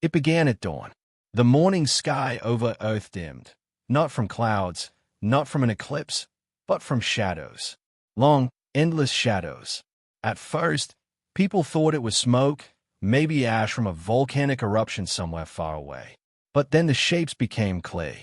It began at dawn. The morning sky over Earth dimmed, not from clouds, not from an eclipse, but from shadows. Long, endless shadows. At first, people thought it was smoke, maybe ash from a volcanic eruption somewhere far away. But then the shapes became clear.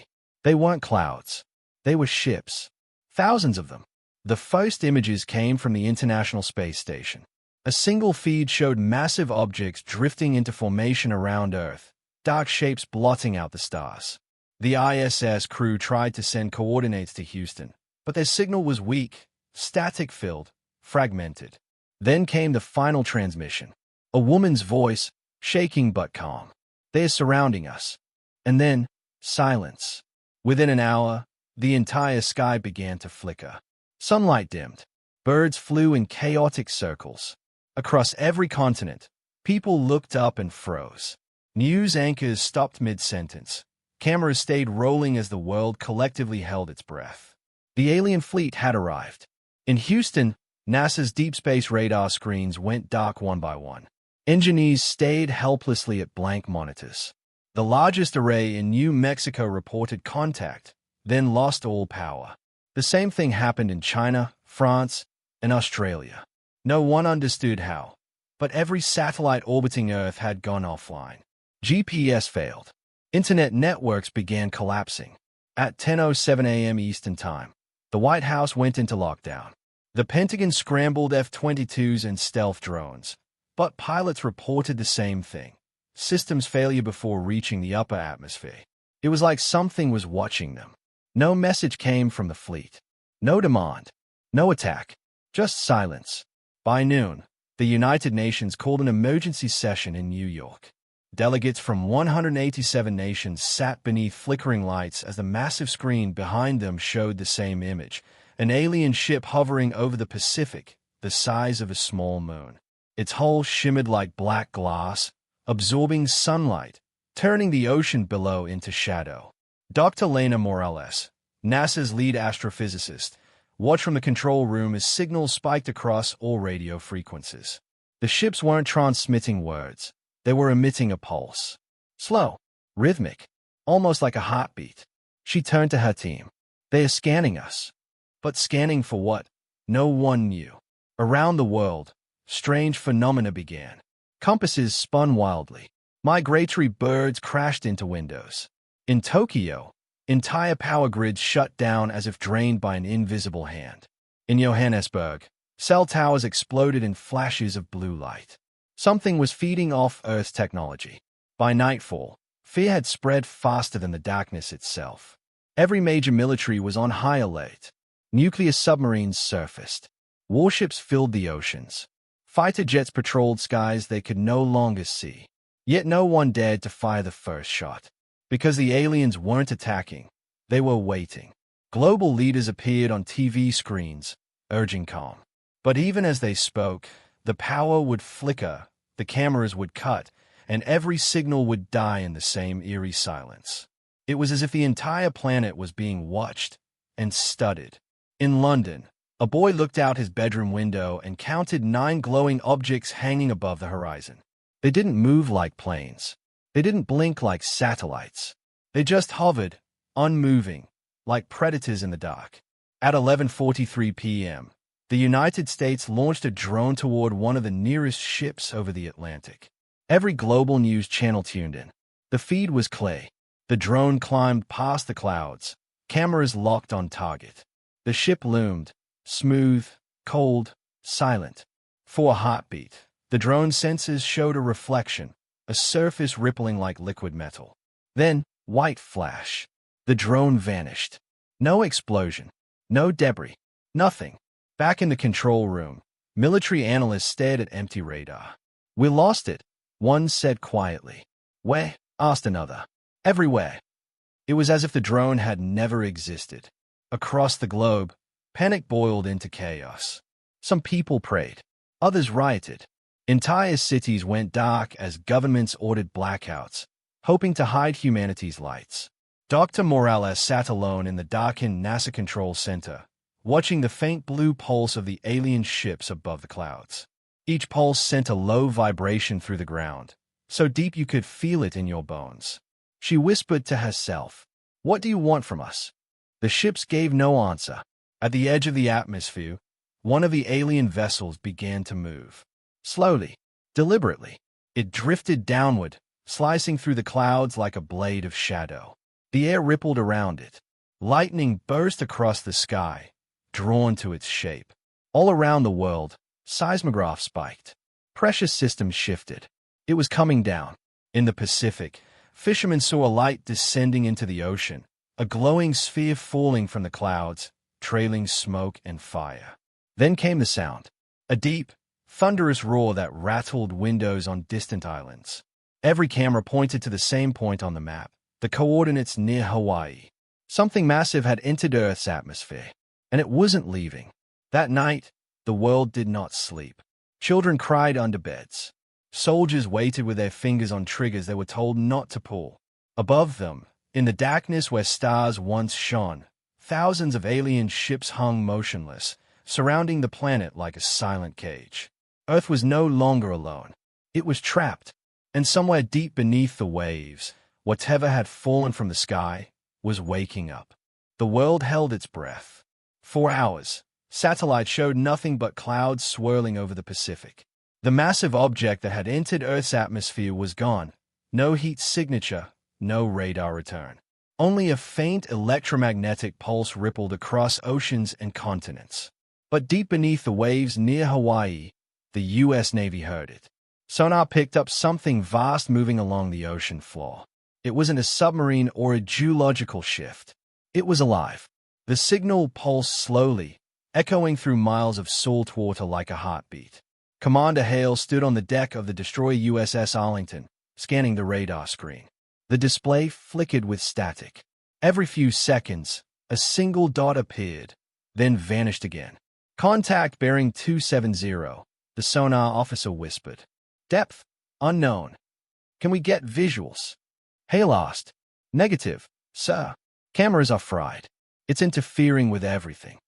They weren't clouds. They were ships. Thousands of them. The first images came from the International Space Station. A single feed showed massive objects drifting into formation around Earth, dark shapes blotting out the stars. The ISS crew tried to send coordinates to Houston, but their signal was weak, static-filled, fragmented. Then came the final transmission. A woman's voice, shaking but calm. "They're surrounding us." And then, silence. Within an hour, the entire sky began to flicker. Sunlight dimmed. Birds flew in chaotic circles. Across every continent, people looked up and froze. News anchors stopped mid-sentence. Cameras stayed rolling as the world collectively held its breath. The alien fleet had arrived. In Houston, NASA's deep space radar screens went dark one by one. Engineers stayed helplessly at blank monitors. The largest array in New Mexico reported contact, then lost all power. The same thing happened in China, France, and Australia. No one understood how, but every satellite orbiting Earth had gone offline. GPS failed. Internet networks began collapsing. At 10:07 a.m. Eastern Time, the White House went into lockdown. The Pentagon scrambled F-22s and stealth drones, but pilots reported the same thing. Systems failure before reaching the upper atmosphere. It was like something was watching them. No message came from the fleet. No demand. No attack. Just silence. By noon, the United Nations called an emergency session in New York. Delegates from 187 nations sat beneath flickering lights as the massive screen behind them showed the same image. An alien ship hovering over the Pacific, the size of a small moon. Its hull shimmered like black glass, absorbing sunlight, turning the ocean below into shadow. Dr. Lena Morales, NASA's lead astrophysicist, watched from the control room as signals spiked across all radio frequencies. The ships weren't transmitting words. They were emitting a pulse. Slow, rhythmic, almost like a heartbeat. She turned to her team. "They are scanning us." But scanning for what? No one knew. Around the world, strange phenomena began. Compasses spun wildly. Migratory birds crashed into windows. In Tokyo, entire power grids shut down as if drained by an invisible hand. In Johannesburg, cell towers exploded in flashes of blue light. Something was feeding off Earth's technology. By nightfall, fear had spread faster than the darkness itself. Every major military was on high alert. Nuclear submarines surfaced. Warships filled the oceans. Fighter jets patrolled skies they could no longer see. Yet no one dared to fire the first shot. Because the aliens weren't attacking. They were waiting. Global leaders appeared on TV screens, urging calm. But even as they spoke, the power would flicker, the cameras would cut, and every signal would die in the same eerie silence. It was as if the entire planet was being watched and studied. In London, a boy looked out his bedroom window and counted 9 glowing objects hanging above the horizon. They didn't move like planes. They didn't blink like satellites. They just hovered, unmoving, like predators in the dark. At 11:43 p.m., the United States launched a drone toward one of the nearest ships over the Atlantic. Every global news channel tuned in. The feed was clear. The drone climbed past the clouds, cameras locked on target. The ship loomed, smooth, cold, silent. For a heartbeat, the drone sensors showed a reflection, a surface rippling like liquid metal. Then, white flash. The drone vanished. No explosion. No debris. Nothing. Back in the control room, military analysts stared at empty radar. "We lost it," one said quietly. "Where?" asked another. "Everywhere." It was as if the drone had never existed. Across the globe, panic boiled into chaos. Some people prayed. Others rioted. Entire cities went dark as governments ordered blackouts, hoping to hide humanity's lights. Dr. Morales sat alone in the darkened NASA Control Center, watching the faint blue pulse of the alien ships above the clouds. Each pulse sent a low vibration through the ground, so deep you could feel it in your bones. She whispered to herself, "What do you want from us?" The ships gave no answer. At the edge of the atmosphere, one of the alien vessels began to move. Slowly, deliberately, it drifted downward, slicing through the clouds like a blade of shadow. The air rippled around it. Lightning burst across the sky, drawn to its shape. All around the world, seismographs spiked. Pressure systems shifted. It was coming down. In the Pacific, fishermen saw a light descending into the ocean, a glowing sphere falling from the clouds, trailing smoke and fire. Then came the sound, a deep, thunderous roar that rattled windows on distant islands. Every camera pointed to the same point on the map, the coordinates near Hawaii. Something massive had entered Earth's atmosphere, and it wasn't leaving. That night, the world did not sleep. Children cried under beds. Soldiers waited with their fingers on triggers they were told not to pull. Above them, in the darkness where stars once shone, thousands of alien ships hung motionless, surrounding the planet like a silent cage. Earth was no longer alone. It was trapped, and somewhere deep beneath the waves, whatever had fallen from the sky was waking up. The world held its breath. For hours, satellites showed nothing but clouds swirling over the Pacific. The massive object that had entered Earth's atmosphere was gone. No heat signature, no radar return. Only a faint electromagnetic pulse rippled across oceans and continents. But deep beneath the waves near Hawaii, the U.S. Navy heard it. Sonar picked up something vast moving along the ocean floor. It wasn't a submarine or a geological shift. It was alive. The signal pulsed slowly, echoing through miles of salt water like a heartbeat. Commander Hale stood on the deck of the destroyer USS Arlington, scanning the radar screen. The display flickered with static. Every few seconds, a single dot appeared, then vanished again. "Contact bearing 270, the sonar officer whispered. "Depth, unknown. Can we get visuals?" Hale asked. "Negative, sir. Cameras are fried. It's interfering with everything."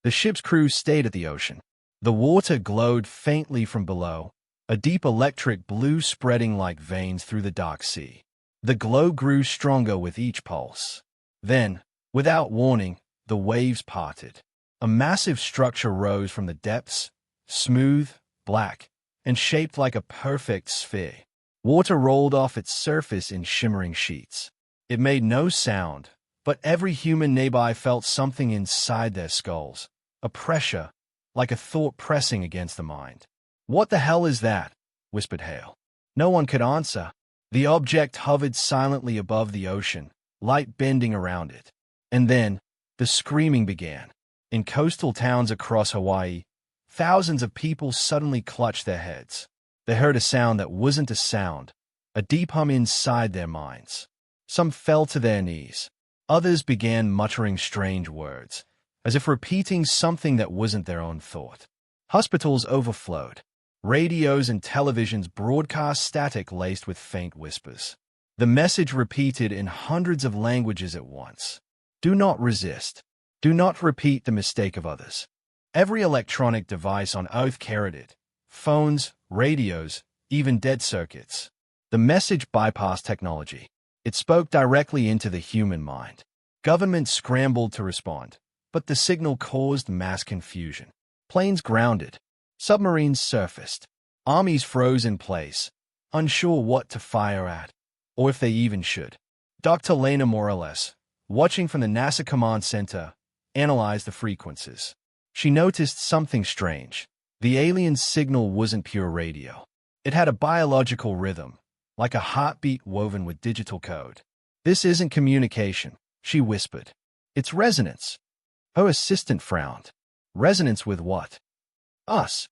The ship's crew stayed at the ocean. The water glowed faintly from below, a deep electric blue spreading like veins through the dark sea. The glow grew stronger with each pulse. Then, without warning, the waves parted. A massive structure rose from the depths, smooth, black, and shaped like a perfect sphere. Water rolled off its surface in shimmering sheets. It made no sound, but every human nearby felt something inside their skulls, a pressure, like a thought pressing against the mind. "What the hell is that?" whispered Hale. No one could answer. The object hovered silently above the ocean, light bending around it. And then, the screaming began. In coastal towns across Hawaii, thousands of people suddenly clutched their heads. They heard a sound that wasn't a sound, a deep hum inside their minds. Some fell to their knees. Others began muttering strange words, as if repeating something that wasn't their own thought. Hospitals overflowed. Radios and televisions broadcast static laced with faint whispers. The message repeated in hundreds of languages at once. Do not resist. Do not repeat the mistake of others. Every electronic device on Earth carried it. Phones, radios, even dead circuits. The message bypassed technology. It spoke directly into the human mind. Governments scrambled to respond, but the signal caused mass confusion. Planes grounded. Submarines surfaced. Armies froze in place, unsure what to fire at, or if they even should. Dr. Lena Morales, watching from the NASA Command Center, analyzed the frequencies. She noticed something strange. The alien signal wasn't pure radio. It had a biological rhythm, like a heartbeat woven with digital code. "This isn't communication," she whispered. "It's resonance." Her assistant frowned. "Resonance with what?" "Us."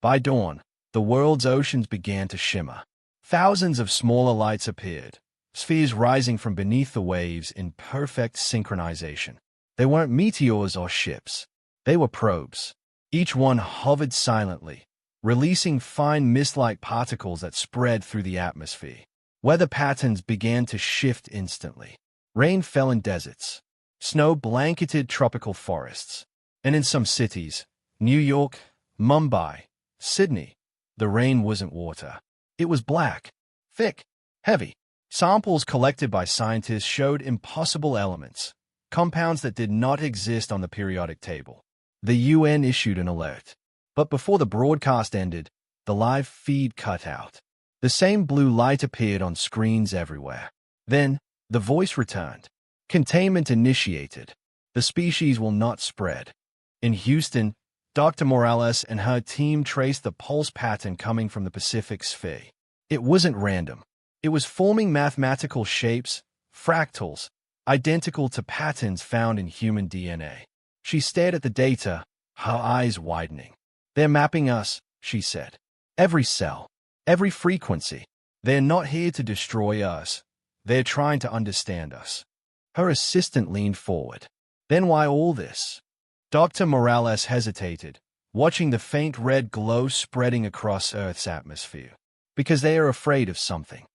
By dawn, the world's oceans began to shimmer. Thousands of smaller lights appeared, spheres rising from beneath the waves in perfect synchronization. They weren't meteors or ships. They were probes. Each one hovered silently, releasing fine mist-like particles that spread through the atmosphere. Weather patterns began to shift instantly. Rain fell in deserts. Snow blanketed tropical forests. And in some cities, New York, Mumbai, Sydney, the rain wasn't water. It was black, thick, heavy. Samples collected by scientists showed impossible elements, compounds that did not exist on the periodic table. The UN issued an alert. But before the broadcast ended, the live feed cut out. The same blue light appeared on screens everywhere. Then, the voice returned. Containment initiated. The species will not spread. In Houston, Dr. Morales and her team traced the pulse pattern coming from the Pacific sphere. It wasn't random. It was forming mathematical shapes, fractals, identical to patterns found in human DNA. She stared at the data, her eyes widening. "They're mapping us," she said. "Every cell, every frequency. They're not here to destroy us. They're trying to understand us." Her assistant leaned forward. "Then why all this?" Dr. Morales hesitated, watching the faint red glow spreading across Earth's atmosphere. "Because they are afraid of something."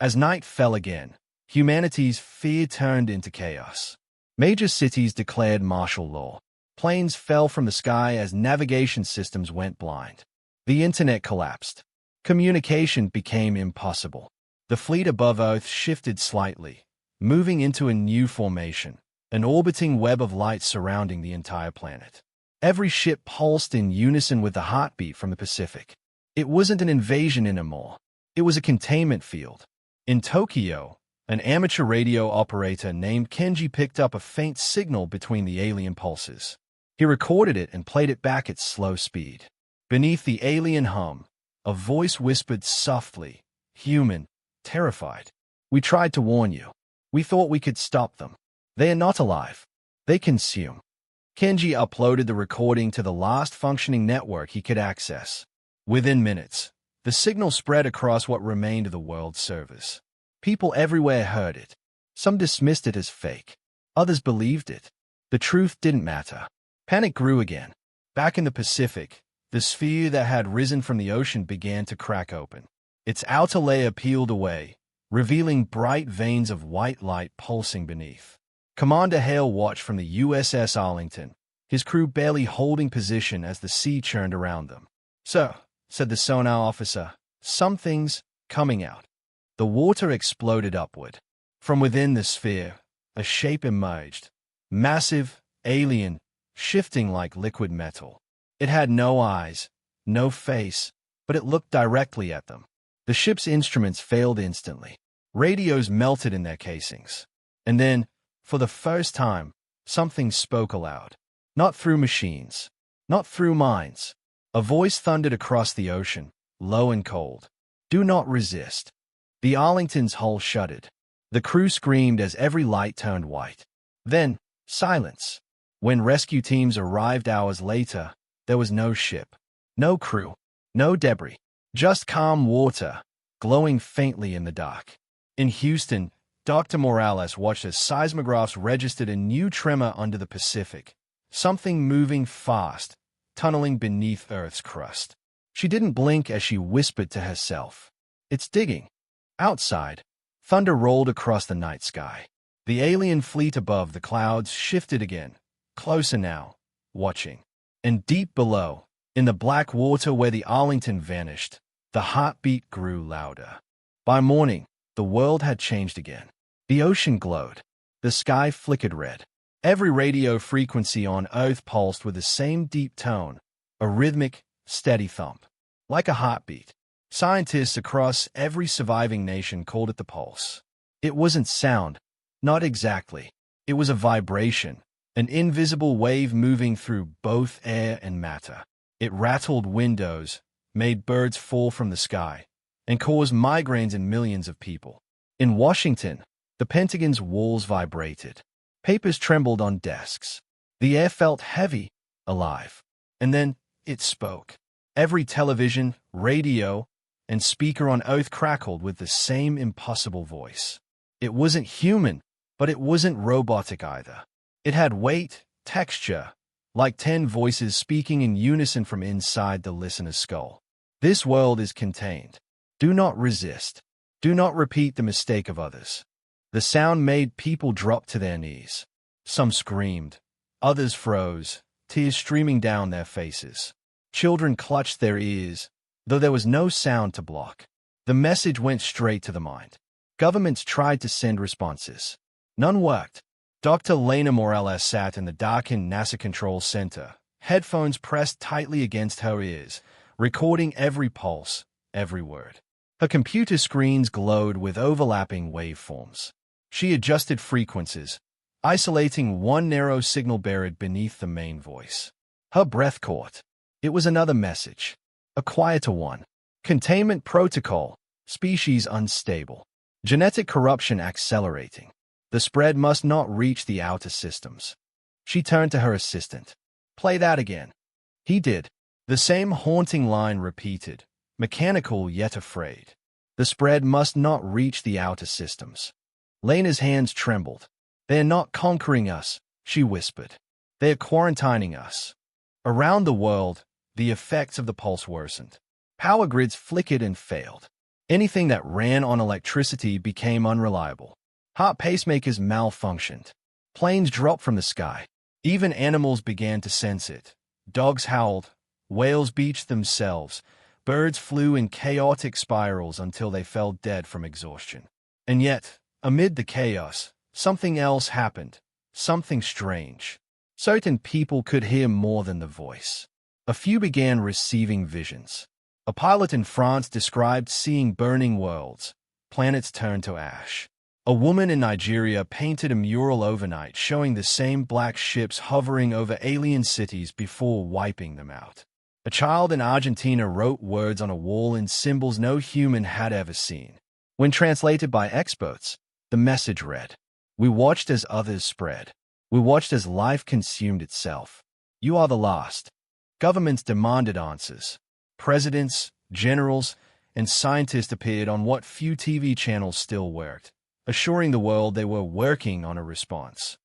As night fell again, humanity's fear turned into chaos. Major cities declared martial law. Planes fell from the sky as navigation systems went blind. The internet collapsed. Communication became impossible. The fleet above Earth shifted slightly, moving into a new formation, an orbiting web of light surrounding the entire planet. Every ship pulsed in unison with the heartbeat from the Pacific. It wasn't an invasion anymore. It was a containment field. In Tokyo, an amateur radio operator named Kenji picked up a faint signal between the alien pulses. He recorded it and played it back at slow speed. Beneath the alien hum, a voice whispered softly, human, terrified. "We tried to warn you. We thought we could stop them. They are not alive. They consume." Kenji uploaded the recording to the last functioning network he could access. Within minutes, the signal spread across what remained of the world's servers. People everywhere heard it. Some dismissed it as fake. Others believed it. The truth didn't matter. Panic grew again. Back in the Pacific, the sphere that had risen from the ocean began to crack open. Its outer layer peeled away, revealing bright veins of white light pulsing beneath. Commander Hale watched from the USS Arlington, his crew barely holding position as the sea churned around them. "Sir," said the sonar officer, "something's coming out." The water exploded upward. From within the sphere, a shape emerged. Massive, alien, shifting like liquid metal. It had no eyes, no face, but it looked directly at them. The ship's instruments failed instantly. Radios melted in their casings. And then, for the first time, something spoke aloud. Not through machines, not through minds. A voice thundered across the ocean, low and cold. "Do not resist." The Arlington's hull shuddered. The crew screamed as every light turned white. Then, silence. When rescue teams arrived hours later, there was no ship, no crew, no debris, just calm water, glowing faintly in the dark. In Houston, Dr. Morales watched as seismographs registered a new tremor under the Pacific, something moving fast, tunneling beneath Earth's crust. She didn't blink as she whispered to herself, "It's digging." Outside, thunder rolled across the night sky. The alien fleet above the clouds shifted again, closer now, watching. And deep below, in the black water where the Arlington vanished, the heartbeat grew louder. By morning, the world had changed again. The ocean glowed. The sky flickered red. Every radio frequency on Earth pulsed with the same deep tone, a rhythmic, steady thump. Like a heartbeat. Scientists across every surviving nation called it the pulse. It wasn't sound, not exactly. It was a vibration, an invisible wave moving through both air and matter. It rattled windows, made birds fall from the sky, and caused migraines in millions of people. In Washington, the Pentagon's walls vibrated. Papers trembled on desks. The air felt heavy, alive. And then it spoke. Every television, radio, and speaker on Earth crackled with the same impossible voice. It wasn't human, but it wasn't robotic either. It had weight, texture, like 10 voices speaking in unison from inside the listener's skull. "This world is contained. Do not resist. Do not repeat the mistake of others." The sound made people drop to their knees. Some screamed. Others froze, tears streaming down their faces. Children clutched their ears, though there was no sound to block. The message went straight to the mind. Governments tried to send responses. None worked. Dr. Lena Morales sat in the darkened NASA Control Center, headphones pressed tightly against her ears, recording every pulse, every word. Her computer screens glowed with overlapping waveforms. She adjusted frequencies, isolating one narrow signal buried beneath the main voice. Her breath caught. It was another message. A quieter one. Containment protocol. Species unstable. Genetic corruption accelerating. The spread must not reach the outer systems. She turned to her assistant. Play that again. He did. The same haunting line repeated, mechanical yet afraid. The spread must not reach the outer systems. Lena's hands trembled. They are not conquering us, she whispered. They are quarantining us. Around the world, the effects of the pulse worsened. Power grids flickered and failed. Anything that ran on electricity became unreliable. Heart pacemakers malfunctioned. Planes dropped from the sky. Even animals began to sense it. Dogs howled. Whales beached themselves. Birds flew in chaotic spirals until they fell dead from exhaustion. And yet, amid the chaos, something else happened. Something strange. Certain people could hear more than the voice. A few began receiving visions. A pilot in France described seeing burning worlds. Planets turned to ash. A woman in Nigeria painted a mural overnight showing the same black ships hovering over alien cities before wiping them out. A child in Argentina wrote words on a wall in symbols no human had ever seen. When translated by experts, the message read, "We watched as others spread. We watched as life consumed itself. You are the last." Governments demanded answers. Presidents, generals, and scientists appeared on what few TV channels still worked, assuring the world they were working on a response.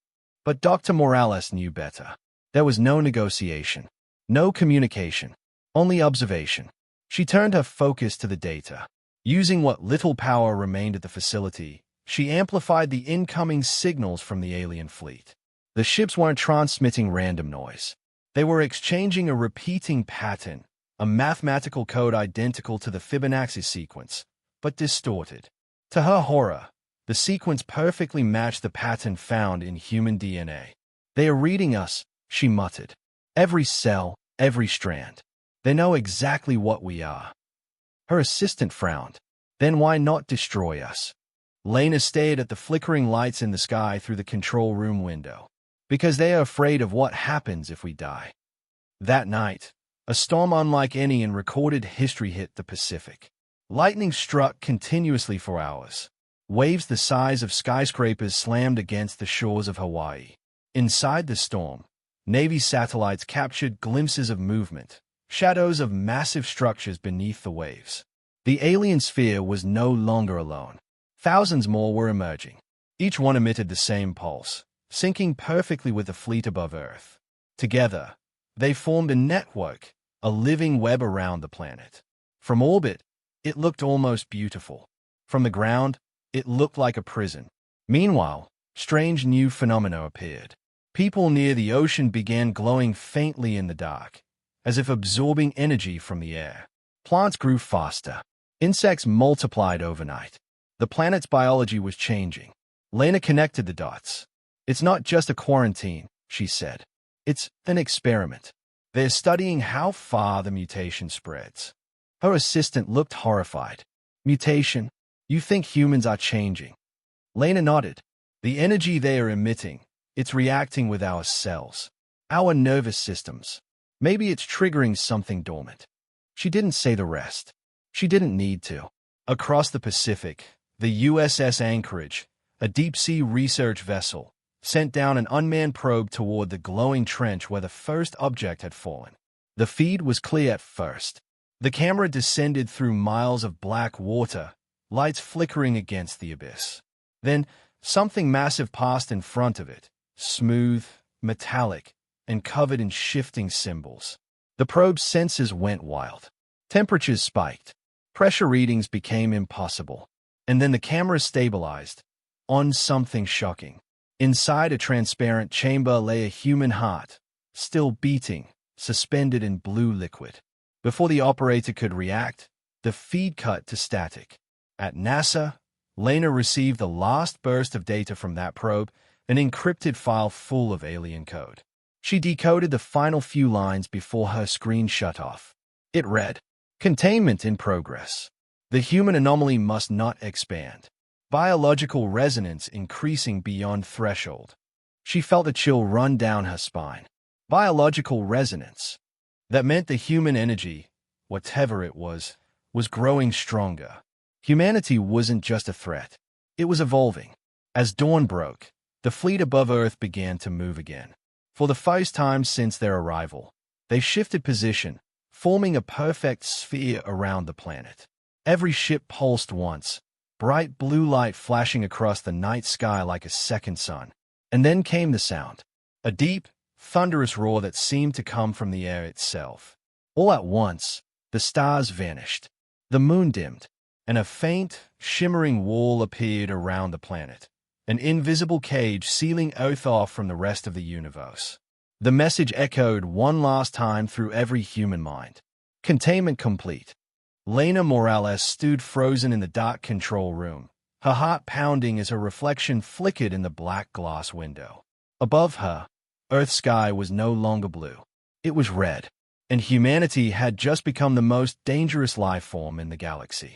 But Dr. Morales knew better. There was no negotiation, no communication, only observation. She turned her focus to the data. Using what little power remained at the facility, she amplified the incoming signals from the alien fleet. The ships weren't transmitting random noise. They were exchanging a repeating pattern, a mathematical code identical to the Fibonacci sequence, but distorted. To her horror, the sequence perfectly matched the pattern found in human DNA. "They are reading us," she muttered. "Every cell, every strand. They know exactly what we are." Her assistant frowned. "Then why not destroy us?" Lena stared at the flickering lights in the sky through the control room window. "Because they are afraid of what happens if we die." That night, a storm unlike any in recorded history hit the Pacific. Lightning struck continuously for hours. Waves the size of skyscrapers slammed against the shores of Hawaii. Inside the storm, Navy satellites captured glimpses of movement, shadows of massive structures beneath the waves. The alien sphere was no longer alone. Thousands more were emerging. Each one emitted the same pulse, syncing perfectly with the fleet above Earth. Together, they formed a network, a living web around the planet. From orbit, it looked almost beautiful. From the ground, it looked like a prison. Meanwhile, strange new phenomena appeared. People near the ocean began glowing faintly in the dark, as if absorbing energy from the air. Plants grew faster. Insects multiplied overnight. The planet's biology was changing. Lena connected the dots. "It's not just a quarantine," she said. "It's an experiment. They're studying how far the mutation spreads." Her assistant looked horrified. "Mutation? You think humans are changing?" Lena nodded. "The energy they are emitting, it's reacting with our cells, our nervous systems. Maybe it's triggering something dormant." She didn't say the rest. She didn't need to. Across the Pacific, the USS Anchorage, a deep-sea research vessel, sent down an unmanned probe toward the glowing trench where the first object had fallen. The feed was clear at first. The camera descended through miles of black water, lights flickering against the abyss. Then, something massive passed in front of it, smooth, metallic, and covered in shifting symbols. The probe's sensors went wild. Temperatures spiked. Pressure readings became impossible. And then the camera stabilized on something shocking. Inside a transparent chamber lay a human heart, still beating, suspended in blue liquid. Before the operator could react, The feed cut to static. At NASA, Lena received the last burst of data from that probe, an encrypted file full of alien code. She decoded the final few lines before her screen shut off. It read, "Containment in progress. The human anomaly must not expand. Biological resonance increasing beyond threshold." She felt a chill run down her spine. Biological resonance. That meant the human energy, whatever it was growing stronger. Humanity wasn't just a threat. It was evolving. As dawn broke, the fleet above Earth began to move again. For the first time since their arrival, they shifted position, forming a perfect sphere around the planet. Every ship pulsed once, bright blue light flashing across the night sky like a second sun. And then came the sound, a deep, thunderous roar that seemed to come from the air itself. All at once, the stars vanished. The moon dimmed, and a faint, shimmering wall appeared around the planet, an invisible cage sealing Earth off from the rest of the universe. The message echoed one last time through every human mind. Containment complete. Lena Morales stood frozen in the dark control room, her heart pounding as her reflection flickered in the black glass window. Above her, Earth's sky was no longer blue. It was red, and humanity had just become the most dangerous life form in the galaxy.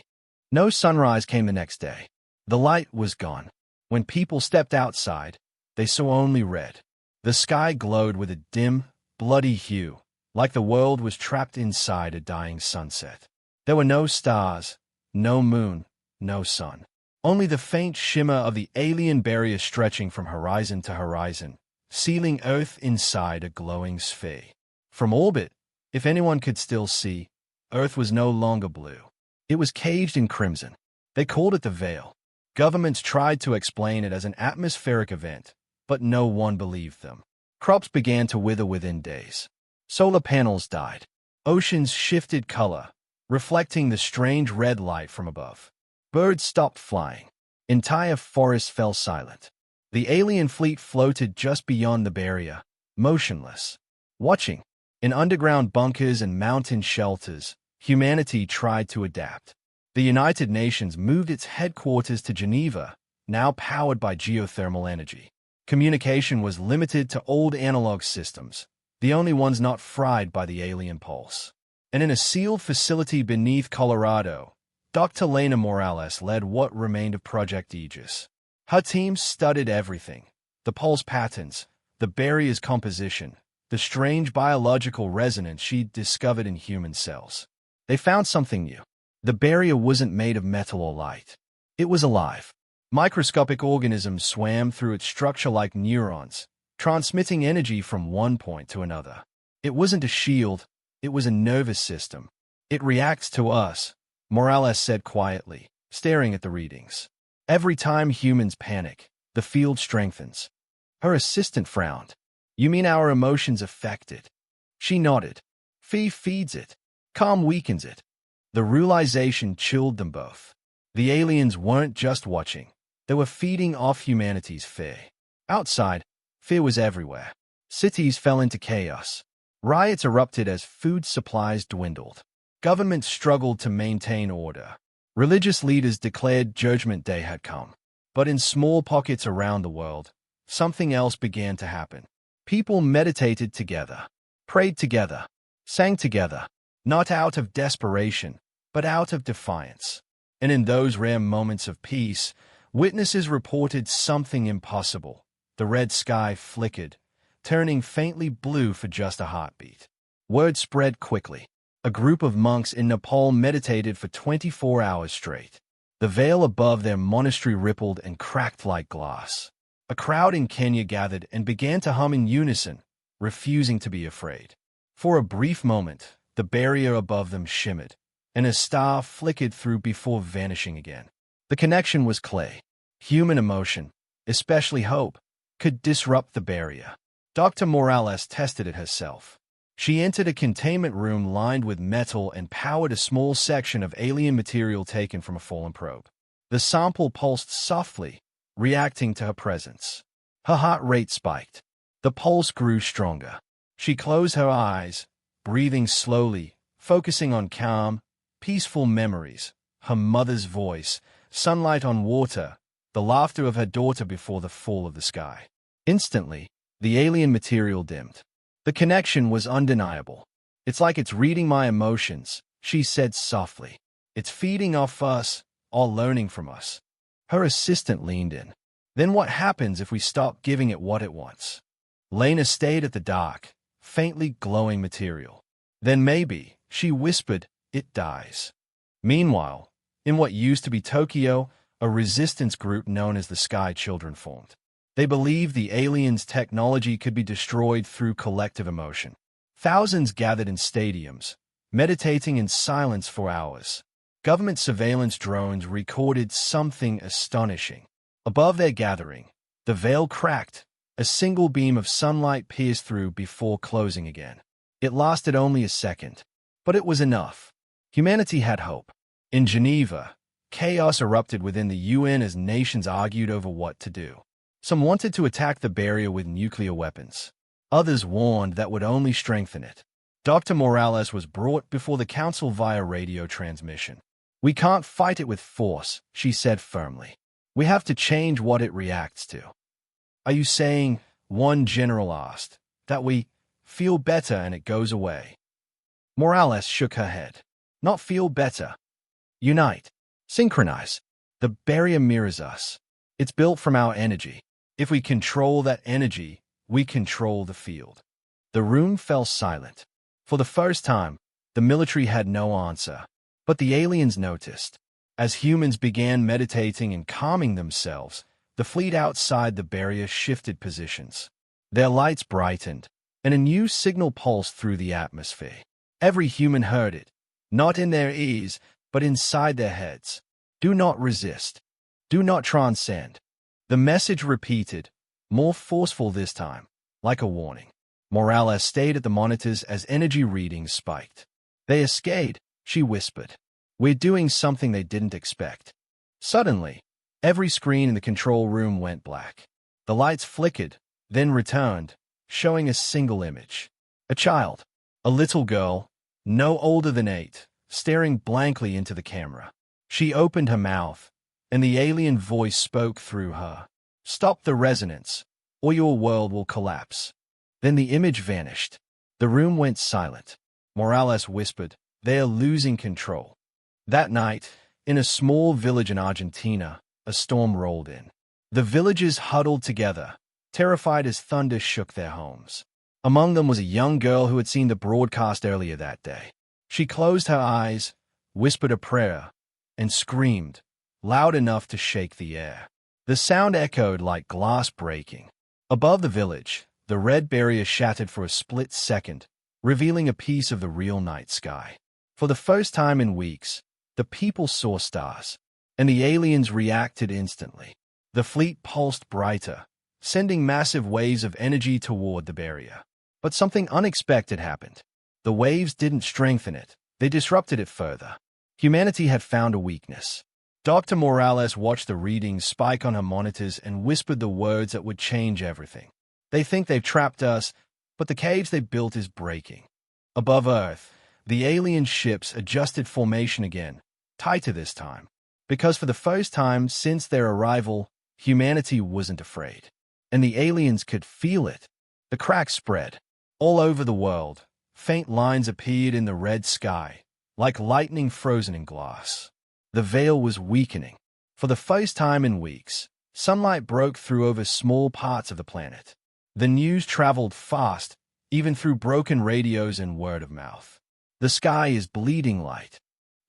No sunrise came the next day. The light was gone. When people stepped outside, they saw only red. The sky glowed with a dim, bloody hue, like the world was trapped inside a dying sunset. There were no stars, no moon, no sun. Only the faint shimmer of the alien barrier stretching from horizon to horizon, sealing Earth inside a glowing sphere. From orbit, if anyone could still see, Earth was no longer blue. It was caged in crimson. They called it the veil. Governments tried to explain it as an atmospheric event, but no one believed them. Crops began to wither within days. Solar panels died. Oceans shifted color, reflecting the strange red light from above. Birds stopped flying. Entire forests fell silent. The alien fleet floated just beyond the barrier, motionless. Watching. In underground bunkers and mountain shelters, humanity tried to adapt. The United Nations moved its headquarters to Geneva, now powered by geothermal energy. Communication was limited to old analog systems, the only ones not fried by the alien pulse. And in a sealed facility beneath Colorado, Dr. Lena Morales led what remained of Project Aegis. Her team studied everything: the pulse patterns, the barrier's composition, the strange biological resonance she'd discovered in human cells. They found something new. The barrier wasn't made of metal or light. It was alive. Microscopic organisms swam through its structure like neurons, transmitting energy from one point to another. It wasn't a shield, it was a nervous system. "It reacts to us," Morales said quietly, staring at the readings. "Every time humans panic, the field strengthens." Her assistant frowned. "You mean our emotions affect it?" She nodded. "Fear feeds it. Calm weakens it." The realization chilled them both. The aliens weren't just watching. They were feeding off humanity's fear. Outside, fear was everywhere. Cities fell into chaos. Riots erupted as food supplies dwindled. Governments struggled to maintain order. Religious leaders declared Judgment Day had come. But in small pockets around the world, something else began to happen. People meditated together, prayed together, sang together, not out of desperation, but out of defiance. And in those rare moments of peace, witnesses reported something impossible. The red sky flickered, turning faintly blue for just a heartbeat. Word spread quickly. A group of monks in Nepal meditated for 24 hours straight. The veil above their monastery rippled and cracked like glass. A crowd in Kenya gathered and began to hum in unison, refusing to be afraid. For a brief moment, the barrier above them shimmered, and a star flickered through before vanishing again. The connection was clear. Human emotion, especially hope, could disrupt the barrier. Dr. Morales tested it herself. She entered a containment room lined with metal and powered a small section of alien material taken from a fallen probe. The sample pulsed softly, reacting to her presence. Her heart rate spiked. The pulse grew stronger. She closed her eyes, breathing slowly, focusing on calm, peaceful memories, her mother's voice, sunlight on water, the laughter of her daughter before the fall of the sky. Instantly, the alien material dimmed. The connection was undeniable. "It's like it's reading my emotions," she said softly. "It's feeding off us, all learning from us." Her assistant leaned in. "Then what happens if we stop giving it what it wants?" Lena stayed at the dark, faintly glowing material. "Then maybe," she whispered, "it dies." Meanwhile, in what used to be Tokyo, a resistance group known as the Sky Children formed. They believed the aliens' technology could be destroyed through collective emotion. Thousands gathered in stadiums, meditating in silence for hours. Government surveillance drones recorded something astonishing. Above their gathering, the veil cracked. A single beam of sunlight pierced through before closing again. It lasted only a second, but it was enough. Humanity had hope. In Geneva, chaos erupted within the UN as nations argued over what to do. Some wanted to attack the barrier with nuclear weapons. Others warned that would only strengthen it. Dr. Morales was brought before the council via radio transmission. "We can't fight it with force," she said firmly. "We have to change what it reacts to." "Are you saying," one general asked, "that we feel better and it goes away?" Morales shook her head. "Not feel better. Unite. Synchronize. The barrier mirrors us. It's built from our energy. If we control that energy, we control the field." The room fell silent. For the first time, the military had no answer. But the aliens noticed. As humans began meditating and calming themselves, the fleet outside the barrier shifted positions. Their lights brightened, and a new signal pulsed through the atmosphere. Every human heard it, not in their ears, but inside their heads. "Do not resist. Do not transcend." The message repeated, more forceful this time, like a warning. Morales stayed at the monitors as energy readings spiked. "They escaped," she whispered. "We're doing something they didn't expect." Suddenly, every screen in the control room went black. The lights flickered, then returned, showing a single image. A child, a little girl, no older than 8, staring blankly into the camera. She opened her mouth, and the alien voice spoke through her. "Stop the resonance, or your world will collapse." Then the image vanished. The room went silent. Morales whispered, "They are losing control." That night, in a small village in Argentina, a storm rolled in. The villagers huddled together, terrified as thunder shook their homes. Among them was a young girl who had seen the broadcast earlier that day. She closed her eyes, whispered a prayer, and screamed, loud enough to shake the air. The sound echoed like glass breaking. Above the village, the red barrier shattered for a split second, revealing a piece of the real night sky. For the first time in weeks, the people saw stars, and the aliens reacted instantly. The fleet pulsed brighter, sending massive waves of energy toward the barrier. But something unexpected happened. The waves didn't strengthen it, they disrupted it further. Humanity had found a weakness. Dr. Morales watched the readings spike on her monitors and whispered the words that would change everything. "They think they've trapped us, but the cage they built is breaking." Above Earth, the alien ships adjusted formation again, tighter this time. Because for the first time since their arrival, humanity wasn't afraid. And the aliens could feel it. The cracks spread. All over the world, faint lines appeared in the red sky, like lightning frozen in glass. The veil was weakening. For the first time in weeks, sunlight broke through over small parts of the planet. The news traveled fast, even through broken radios and word of mouth. "The sky is bleeding light."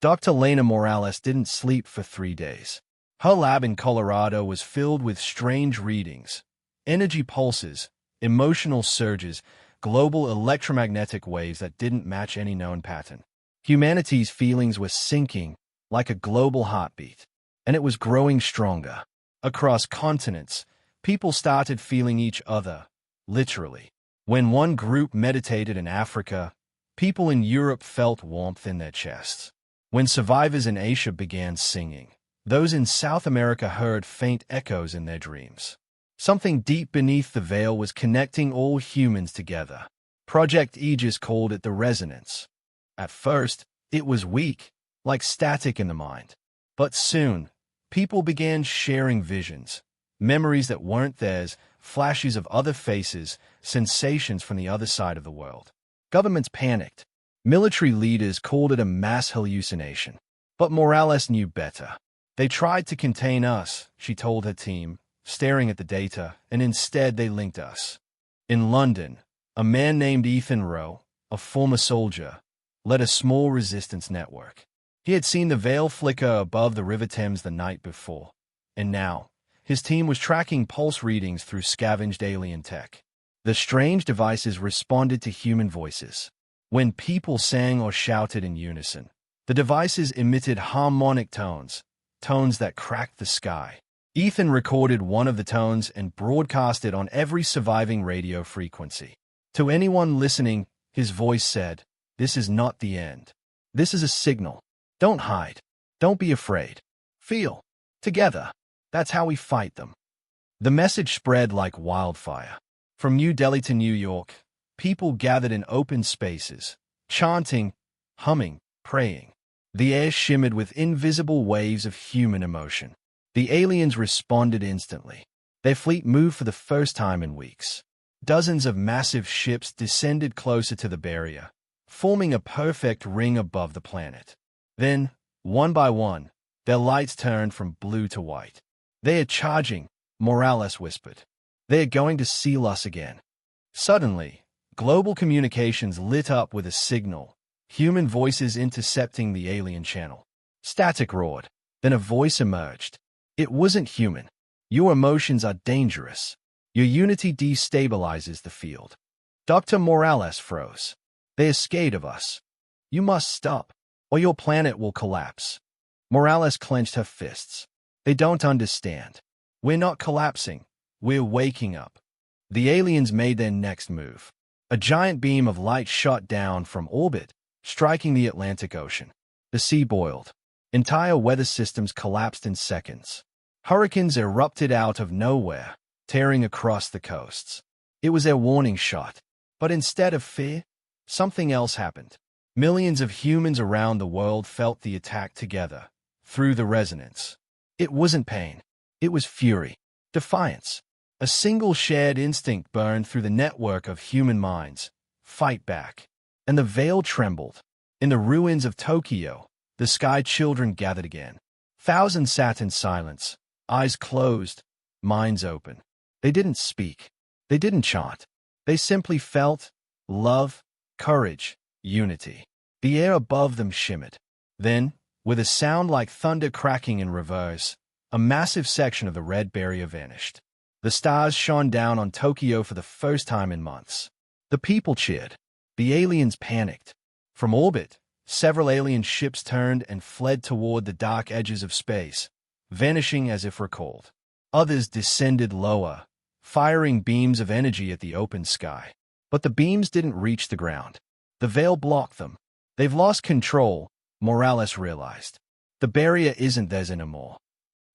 Dr. Lena Morales didn't sleep for 3 days. Her lab in Colorado was filled with strange readings, energy pulses, emotional surges, global electromagnetic waves that didn't match any known pattern. Humanity's feelings were sinking like a global heartbeat, and it was growing stronger. Across continents, people started feeling each other, literally. When one group meditated in Africa, people in Europe felt warmth in their chests. When survivors in Asia began singing, those in South America heard faint echoes in their dreams. Something deep beneath the veil was connecting all humans together. Project Aegis called it the resonance. At first, it was weak, like static in the mind. But soon, people began sharing visions, memories that weren't theirs, flashes of other faces, sensations from the other side of the world. Governments panicked. Military leaders called it a mass hallucination. But Morales knew better. They tried to contain us, she told her team, staring at the data, and instead they linked us. In London, a man named Ethan Rowe, a former soldier, led a small resistance network. He had seen the veil flicker above the River Thames the night before, and now, his team was tracking pulse readings through scavenged alien tech. The strange devices responded to human voices. When people sang or shouted in unison, the devices emitted harmonic tones, tones that cracked the sky. Ethan recorded one of the tones and broadcast it on every surviving radio frequency. To anyone listening, his voice said, "This is not the end. This is a signal. Don't hide. Don't be afraid. Feel. Together. That's how we fight them." The message spread like wildfire. From New Delhi to New York, people gathered in open spaces, chanting, humming, praying. The air shimmered with invisible waves of human emotion. The aliens responded instantly. Their fleet moved for the first time in weeks. Dozens of massive ships descended closer to the barrier, forming a perfect ring above the planet. Then, one by one, their lights turned from blue to white. "They are charging," Morales whispered. "They are going to seal us again." Suddenly, global communications lit up with a signal, human voices intercepting the alien channel. Static roared. Then a voice emerged. "It wasn't human. Your emotions are dangerous. Your unity destabilizes the field." Dr. Morales froze. "They are scared of us. You must stop, or your planet will collapse." Morales clenched her fists. "They don't understand. We're not collapsing. We're waking up." The aliens made their next move. A giant beam of light shot down from orbit, striking the Atlantic Ocean. The sea boiled. Entire weather systems collapsed in seconds. Hurricanes erupted out of nowhere, tearing across the coasts. It was their warning shot. But instead of fear, something else happened. Millions of humans around the world felt the attack together, through the resonance. It wasn't pain. It was fury, defiance. A single shared instinct burned through the network of human minds. Fight back. And the veil trembled. In the ruins of Tokyo, the sky children gathered again. Thousands sat in silence, eyes closed, minds open. They didn't speak. They didn't chant. They simply felt love, courage, unity. The air above them shimmered. Then, with a sound like thunder cracking in reverse, a massive section of the red barrier vanished. The stars shone down on Tokyo for the first time in months. The people cheered. The aliens panicked. From orbit, several alien ships turned and fled toward the dark edges of space, vanishing as if recalled. Others descended lower, firing beams of energy at the open sky. But the beams didn't reach the ground. The veil blocked them. "They've lost control," Morales realized. "The barrier isn't theirs anymore."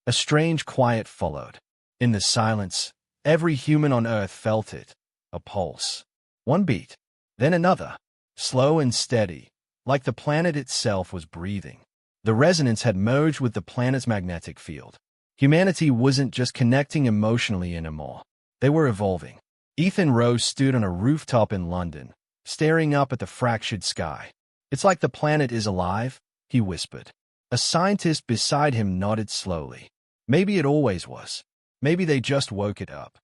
A strange quiet followed. In the silence, every human on Earth felt it. A pulse. One beat. Then another. Slow and steady, like the planet itself was breathing. The resonance had merged with the planet's magnetic field. Humanity wasn't just connecting emotionally anymore. They were evolving. Ethan Rose stood on a rooftop in London, staring up at the fractured sky. "It's like the planet is alive," he whispered. A scientist beside him nodded slowly. Maybe it always was. Maybe they just woke it up.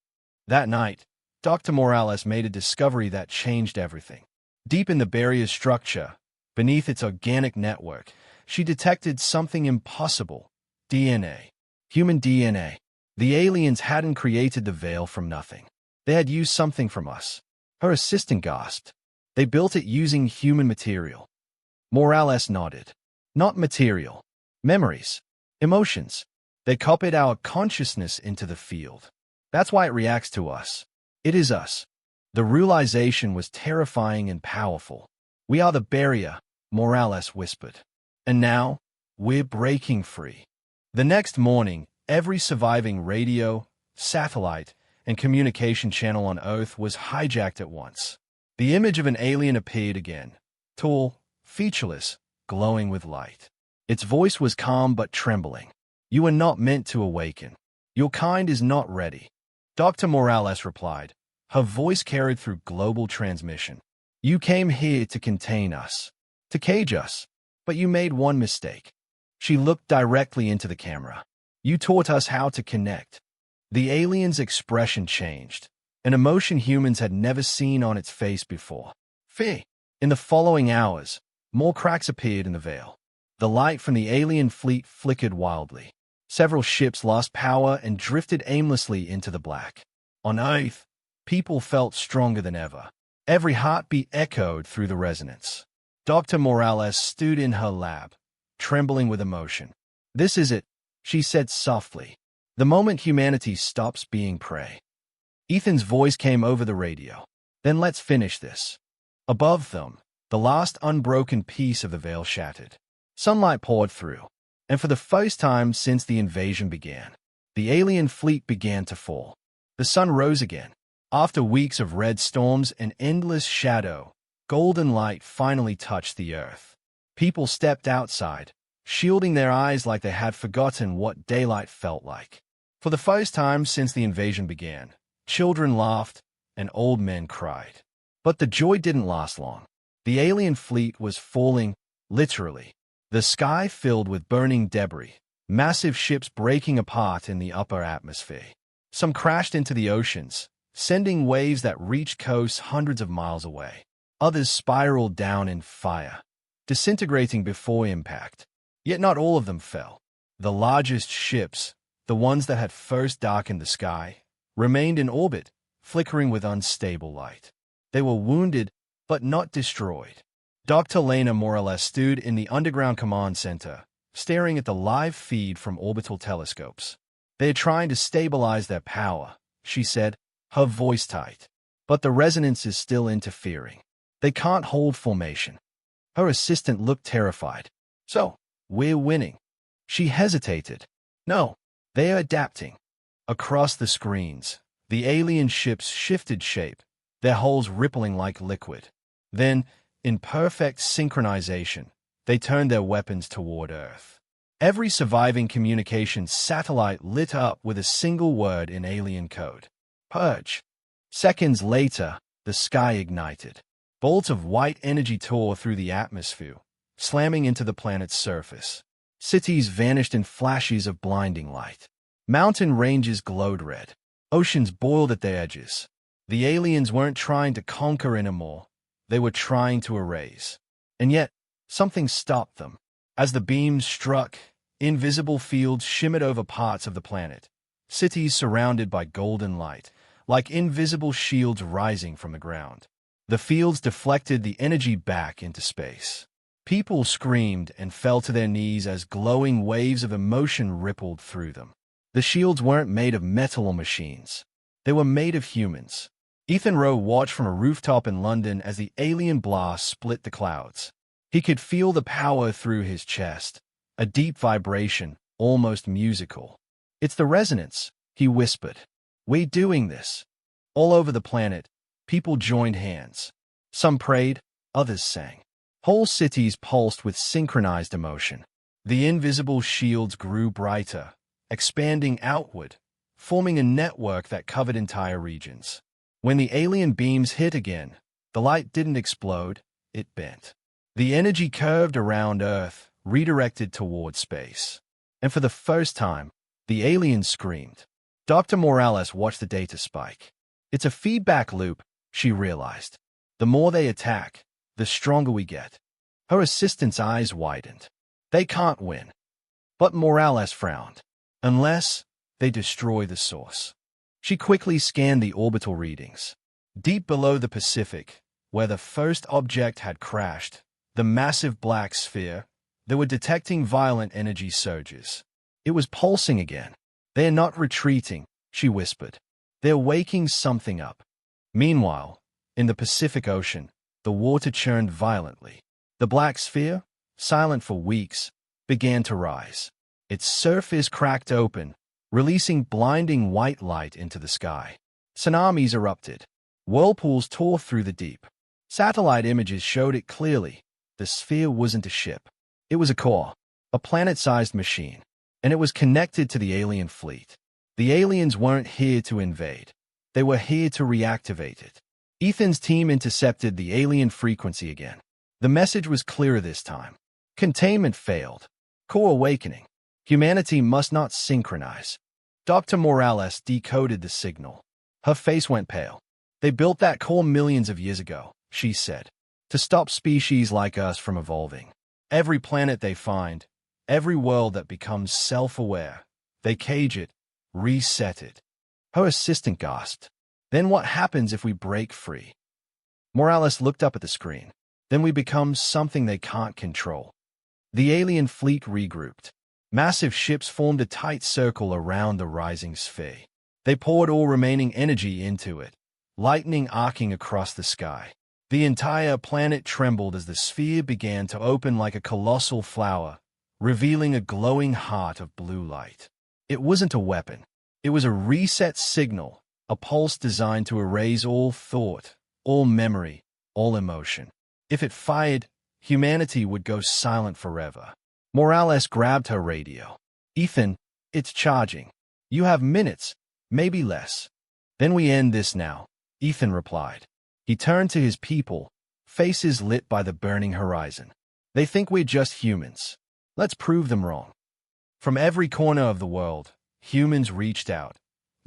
That night, Dr. Morales made a discovery that changed everything. Deep in the barrier's structure, beneath its organic network, she detected something impossible. DNA. Human DNA. The aliens hadn't created the veil from nothing. They had used something from us. Her assistant gasped. "They built it using human material." Morales nodded. "Not material. Memories. Emotions. They copied our consciousness into the field. That's why it reacts to us. It is us." The realization was terrifying and powerful. "We are the barrier," Morales whispered. "And now, we're breaking free." The next morning, every surviving radio, satellite, and communication channel on Earth was hijacked at once. The image of an alien appeared again, tall, featureless, glowing with light. Its voice was calm but trembling. "You are not meant to awaken. Your kind is not ready." Dr. Morales replied. Her voice carried through global transmission. "You came here to contain us, to cage us, but you made one mistake." She looked directly into the camera. "You taught us how to connect." The alien's expression changed, an emotion humans had never seen on its face before. Fear. In the following hours, more cracks appeared in the veil. The light from the alien fleet flickered wildly. Several ships lost power and drifted aimlessly into the black. On Earth, people felt stronger than ever. Every heartbeat echoed through the resonance. Dr. Morales stood in her lab, trembling with emotion. "This is it," she said softly. "The moment humanity stops being prey." Ethan's voice came over the radio. "Then let's finish this." Above them, the last unbroken piece of the veil shattered. Sunlight poured through, and for the first time since the invasion began, the alien fleet began to fall. The sun rose again. After weeks of red storms and endless shadow, golden light finally touched the earth. People stepped outside, shielding their eyes like they had forgotten what daylight felt like. For the first time since the invasion began, children laughed and old men cried. But the joy didn't last long. The alien fleet was falling, literally. The sky filled with burning debris, massive ships breaking apart in the upper atmosphere. Some crashed into the oceans, sending waves that reached coasts hundreds of miles away. Others spiraled down in fire, disintegrating before impact. Yet not all of them fell. The largest ships, the ones that had first darkened the sky, remained in orbit, flickering with unstable light. They were wounded, but not destroyed. Dr. Lena Morales stood in the underground command center, staring at the live feed from orbital telescopes. "They're trying to stabilize their power," she said, her voice tight. "But the resonance is still interfering. They can't hold formation." Her assistant looked terrified. "So, we're winning?" She hesitated. "No, they're adapting." Across the screens, the alien ships shifted shape, their hulls rippling like liquid. Then, in perfect synchronization, they turned their weapons toward Earth. Every surviving communications satellite lit up with a single word in alien code. "Purge." Seconds later, the sky ignited. Bolts of white energy tore through the atmosphere, slamming into the planet's surface. Cities vanished in flashes of blinding light. Mountain ranges glowed red. Oceans boiled at their edges. The aliens weren't trying to conquer anymore. They were trying to erase. And yet, something stopped them. As the beams struck, invisible fields shimmered over parts of the planet. Cities surrounded by golden light, like invisible shields rising from the ground. The fields deflected the energy back into space. People screamed and fell to their knees as glowing waves of emotion rippled through them. The shields weren't made of metal or machines. They were made of humans. Ethan Rowe watched from a rooftop in London as the alien blast split the clouds. He could feel the power through his chest, a deep vibration, almost musical. "It's the resonance," he whispered. "We're doing this." All over the planet, people joined hands. Some prayed, others sang. Whole cities pulsed with synchronized emotion. The invisible shields grew brighter, expanding outward, forming a network that covered entire regions. When the alien beams hit again, the light didn't explode, it bent. The energy curved around Earth, redirected toward space. And for the first time, the aliens screamed. Dr. Morales watched the data spike. "It's a feedback loop," she realized. "The more they attack, the stronger we get." Her assistant's eyes widened. "They can't win." But Morales frowned. "Unless they destroy the source." She quickly scanned the orbital readings. Deep below the Pacific, where the first object had crashed, the massive black sphere, they were detecting violent energy surges. It was pulsing again. "They're not retreating," she whispered. "They're waking something up." Meanwhile, in the Pacific Ocean, the water churned violently. The black sphere, silent for weeks, began to rise. Its surface cracked open, releasing blinding white light into the sky. Tsunamis erupted. Whirlpools tore through the deep. Satellite images showed it clearly. The sphere wasn't a ship. It was a core, a planet-sized machine, and it was connected to the alien fleet. The aliens weren't here to invade. They were here to reactivate it. Ethan's team intercepted the alien frequency again. The message was clearer this time. Containment failed. Core awakening. Humanity must not synchronize. Dr. Morales decoded the signal. Her face went pale. They built that core millions of years ago, she said, to stop species like us from evolving. Every planet they find, every world that becomes self-aware, they cage it, reset it. Her assistant gasped. Then what happens if we break free? Morales looked up at the screen. Then we become something they can't control. The alien fleet regrouped. Massive ships formed a tight circle around the rising sphere. They poured all remaining energy into it, lightning arcing across the sky. The entire planet trembled as the sphere began to open like a colossal flower, revealing a glowing heart of blue light. It wasn't a weapon. It was a reset signal, a pulse designed to erase all thought, all memory, all emotion. If it fired, humanity would go silent forever. Morales grabbed her radio. Ethan, it's charging. You have minutes, maybe less. Then we end this now, Ethan replied. He turned to his people, faces lit by the burning horizon. They think we're just humans. Let's prove them wrong. From every corner of the world, humans reached out,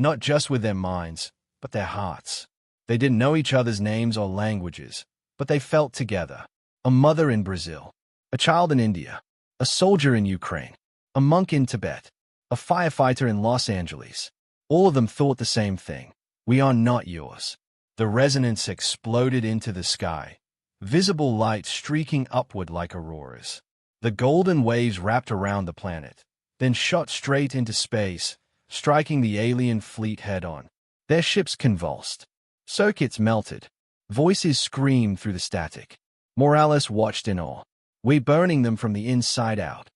not just with their minds, but their hearts. They didn't know each other's names or languages, but they felt together. A mother in Brazil, a child in India, a soldier in Ukraine, a monk in Tibet, a firefighter in Los Angeles. All of them thought the same thing. We are not yours. The resonance exploded into the sky, visible light streaking upward like auroras. The golden waves wrapped around the planet, then shot straight into space, striking the alien fleet head-on. Their ships convulsed. Circuits melted. Voices screamed through the static. Morales watched in awe. We're burning them from the inside out.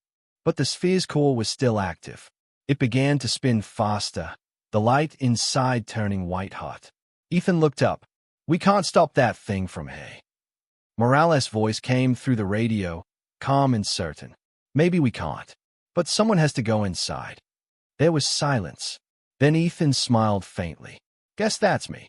But the sphere's core was still active. It began to spin faster, the light inside turning white-hot. Ethan looked up. We can't stop that thing from here. Morales' voice came through the radio, calm and certain. Maybe we can't. But someone has to go inside. There was silence. Then Ethan smiled faintly. Guess that's me.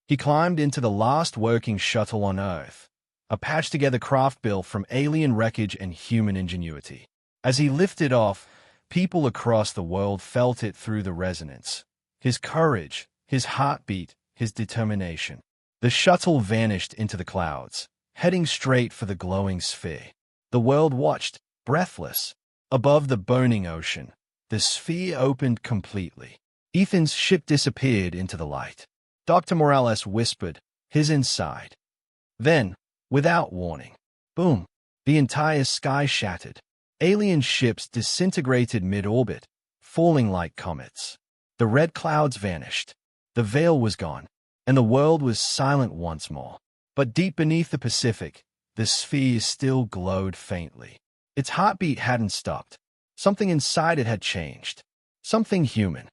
He climbed into the last working shuttle on Earth, a patched-together craft built from alien wreckage and human ingenuity. As he lifted off, people across the world felt it through the resonance. His courage, his heartbeat, his determination. The shuttle vanished into the clouds, heading straight for the glowing sphere. The world watched, breathless. Above the burning ocean, the sphere opened completely. Ethan's ship disappeared into the light. Dr. Morales whispered, his inside. Then, without warning, boom, the entire sky shattered. Alien ships disintegrated mid-orbit, falling like comets. The red clouds vanished. The veil was gone, and the world was silent once more. But deep beneath the Pacific, the sphere still glowed faintly. Its heartbeat hadn't stopped. Something inside it had changed. Something human.